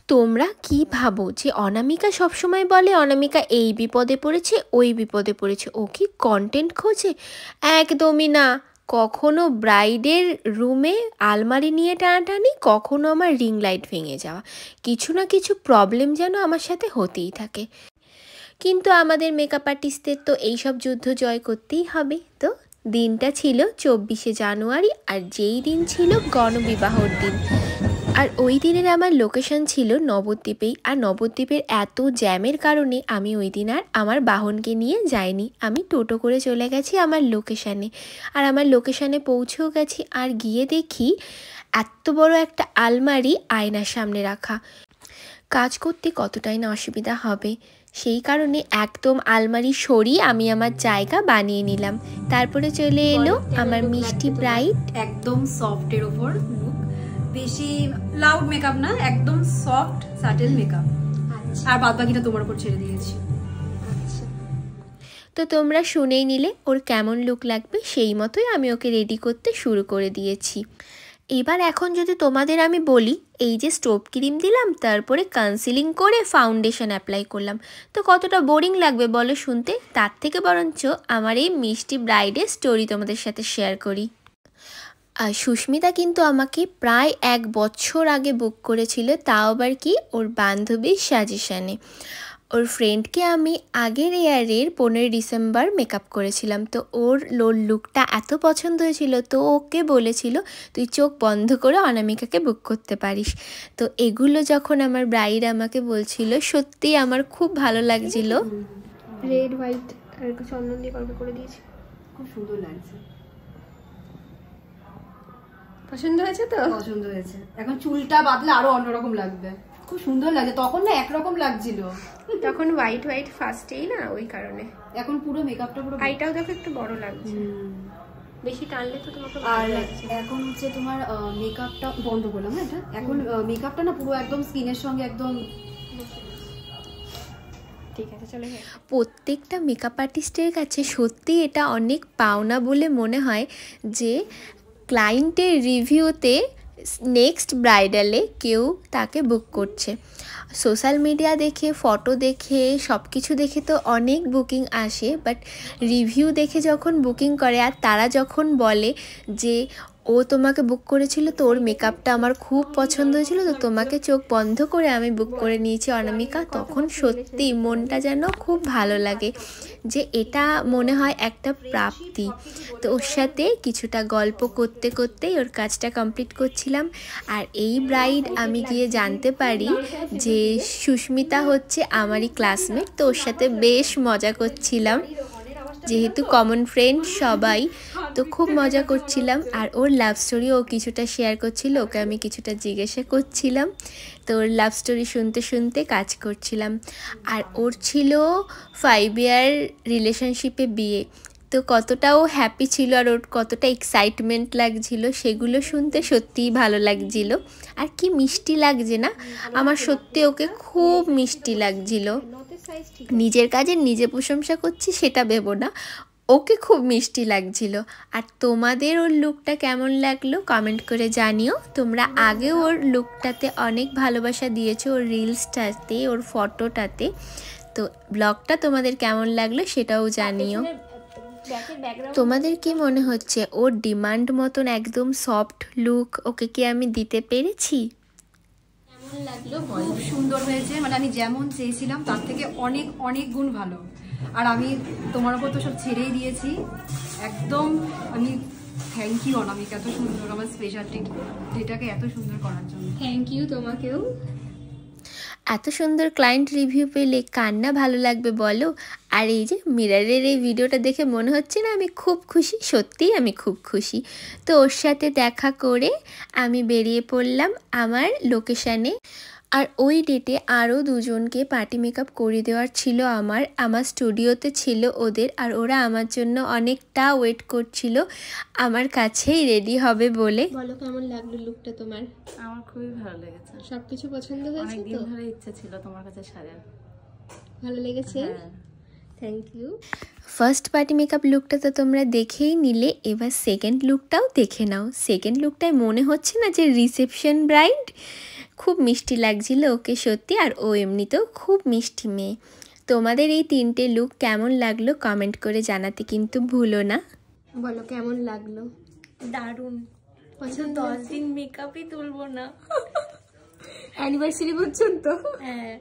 তোমরা কি ভাবো যে অনামিকা সবসময় বলে অনামিকা এই বিপদে পড়েছে ওই বিপদে পড়েছে, ও কি কন্টেন্ট খোঁজে? একদমই না। কখনো ব্রাইডের রুমে আলমারি নিয়ে টানাটানি, কখনো আমার রিং লাইট ভেঙে যাওয়া, কিছু না কিছু প্রবলেম যেন আমার সাথে হতেই থাকে। কিন্তু আমাদের মেকআপ আর্টিস্টদের তো এইসব যুদ্ধ জয় করতেই হবে। তো দিনটা ছিল 24শে জানুয়ারি, আর যেই দিন ছিল গণবিবাহর দিন। আর ওই দিনের আমার লোকেশন ছিল নবদ্বীপেই। আর নবদ্বীপের এত জ্যামের কারণে আমি ওই দিন আর আমার বাহনকে নিয়ে যাইনি, আমি টোটো করে চলে গেছি আমার লোকেশানে। আর আমার লোকেশানে পৌঁছেও গেছি, আর গিয়ে দেখি এত বড় একটা আলমারি আয়নার সামনে রাখা। কাজ করতে কতটাই না অসুবিধা হবে, সেই কারণে একদম আলমারি সরিয়ে আমি আমার জায়গা বানিয়ে নিলাম। তারপরে চলে এলো আমার মিষ্টি ব্রাইড। একদম সফটের ওপর লুক, বেশি লাউড মেকআপ না, একদম সফট সাটেল মেকআপ। আর বাদ বাকিটা তোমার উপর ছেড়ে দিয়েছি। তো তোমরা শুনেই নিলে ওর কেমন লুক লাগবে, সেই মতোই আমি ওকে রেডি করতে শুরু করে দিয়েছি। এবার এখন যদি তোমাদের আমি বলি, এই যে স্টোভ ক্রিম দিলাম, তারপরে কনসিলিং করে ফাউন্ডেশন অ্যাপ্লাই করলাম, তো কতটা বোরিং লাগবে বলো শুনতে? তার থেকে বরঞ্চ আমার এই মিষ্টি ব্রাইডের স্টোরি তোমাদের সাথে শেয়ার করি। আর সুস্মিতা কিন্তু আমাকে প্রায় 1 বছর আগে বুক করেছিল, তাও আবার কি ওর বান্ধবীর সাজেশানে। ওর ফ্রেন্ডকে আমি আগের ইয়ারের 15 ডিসেম্বর মেকআপ করেছিলাম, তো ওর লুকটা এত পছন্দ হয়েছিল, তো ওকে বলেছিল তুই চোখ বন্ধ করে অনামিকাকে বুক করতে পারিস। তো এগুলো যখন আমার ব্রাইড আমাকে বলছিল, সত্যি আমার খুব ভালো লাগছিল। রেড হোয়াইট আর চন্দন দিয়ে কলকা করে দিয়েছি, খুব সুন্দর লাগছে। পছন্দ হয়েছে তো? পছন্দ হয়েছে। এখন চুলটা বাদলে আরো অন্যরকম লাগবে, খুব সুন্দর লাগছে। তখন না একরকম লাগছিল, তখন হোয়াইট হোয়াইট ফার্স্টেই না, ওই কারণে। এখন পুরো মেকআপটা পুরো, আইটাও দেখো একটু বড় লাগছে, বেশি টানলে তো তোমাকে আর এখন হচ্ছে তোমার মেকআপটা বন্ধ করলাম না এটা, এখন মেকআপটা না পুরো একদম স্কিনের সঙ্গে একদম ঠিক আছে। চলে প্রত্যেকটা মেকআপ আর্টিস্টের কাছে সত্যি এটা অনেক পাওনা বলে মনে হয় যে ক্লায়েন্টের রিভিউতে নেক্সট ব্রাইডালে কেউ তাকে বুক করছে। সোশ্যাল মিডিয়া দেখে, ফটো দেখে, সব কিছু দেখে তো অনেক বুকিং আসে, বাট রিভিউ দেখে যখন বুকিং করে আর তারা যখন বলে যে ও তোমাকে বুক করেছিল, তো ওর মেকআপটা আমার খুব পছন্দ হয়েছিল, তো তোমাকে চোখ বন্ধ করে আমি বুক করে নিয়েছি অনামিকা, তখন সত্যি মনটা যেন খুব ভালো লাগে, যে এটা মনে হয় একটা প্রাপ্তি। তো ওর সাথে কিছুটা গল্প করতে করতেই ওর কাজটা কমপ্লিট করছিলাম। আর এই ব্রাইড আমি গিয়ে জানতে পারি যে সুস্মিতা হচ্ছে আমারই ক্লাসমেট, তো ওর সাথে বেশ মজা করছিলাম, যেহেতু কমন ফ্রেন্ড সবাই, তো খুব মজা করছিলাম। আর ওর লাভ স্টোরি ও কিছুটা শেয়ার করছিল, ওকে আমি কিছুটা জিজ্ঞাসা করছিলাম, তো ওর লাভ স্টোরি শুনতে শুনতে কাজ করছিলাম। আর ওর ছিল 5 ইয়ার রিলেশনশিপে বিয়ে, তো কতটা ও হ্যাপি ছিল আর ওর কতটা এক্সাইটমেন্ট লাগছিল, সেগুলো শুনতে সত্যিই ভালো লাগছিল। আর কি মিষ্টি লাগছে না, আমার সত্যি ওকে খুব মিষ্টি লাগছিল। নিজের কাজে নিজে প্রশংসা করছি সেটা ভেবো না, ওকে খুব মিষ্টি লাগছিল। আর তোমাদের ওর লুকটা কেমন লাগলো কমেন্ট করে জানিও। তোমরা আগে ওর লুকটাতে অনেক ভালোবাসা দিয়েছো, ওর রিলসটাতে, ওর ফটোটাতে, তো ব্লগটা তোমাদের কেমন লাগলো সেটাও জানিও। তোমাদের কি মনে হচ্ছে ওর ডিমান্ড মতন একদম সফট লুক ওকে কি আমি দিতে পেরেছি? কেমন লাগলো? খুব সুন্দর হয়েছে, মানে আমি যেমন চেয়েছিলাম তার থেকে অনেক অনেক গুণ ভালো। আর আমি তোমার উপর তো সব ছেড়েই দিয়েছি একদম। আমি থ্যাংক ইউ অনামিকা, এত সুন্দর আমার স্পেশালিটি এটাকে এত সুন্দর করার জন্য। থ্যাংক ইউ তোমাকেও। এত সুন্দর ক্লায়েন্ট রিভিউ পেলে কার না ভালো লাগবে বলো? আর এই যে মিরারের এই ভিডিওটা দেখে মনে হচ্ছে না আমি খুব খুশি, সত্যিই আমি খুব খুশি। তো ওর সাথে দেখা করে আমি বেরিয়ে পড়লাম আমার লোকেশানে। আর ওই ডেটে আরও দুজনকে পার্টি মেকআপ করে দেওয়ার ছিল আমার স্টুডিওতে ছিল ওদের, আর ওরা আমার জন্য অনেকটা ওয়েট করছিল আমার কাছেই রেডি হবে বলে। বলো কেমন লাগলো লুকটা তোমার? আমার খুবই ভালো লেগেছে, সবকিছু পছন্দ হয়েছে? অনেক দিন ধরে ইচ্ছা ছিল তোমার কাছে সাজার। ভালো লেগেছে? Thank you. First party makeup লুকটা তো তোমরা দেখেই নিলে, এবার সেকেন্ড লুকটাও দেখে নাও। সেকেন্ড লুকটায় মনে হচ্ছে না যে রিসেপশন ব্রাইড? খুব মিষ্টি লাগছিল ওকে সত্যি, আর ও এমনিতেও খুব মিষ্টি মেয়ে। তোমাদের এই 3টে লুক কেমন লাগলো কমেন্ট করে জানাতে কিন্তু ভুলো না। বলো কেমন লাগলো? দারুণ। পছন্দ 10 দিন মেকআপই তুলবো না। অ্যানিভার্সারি পর্যন্ত। হ্যাঁ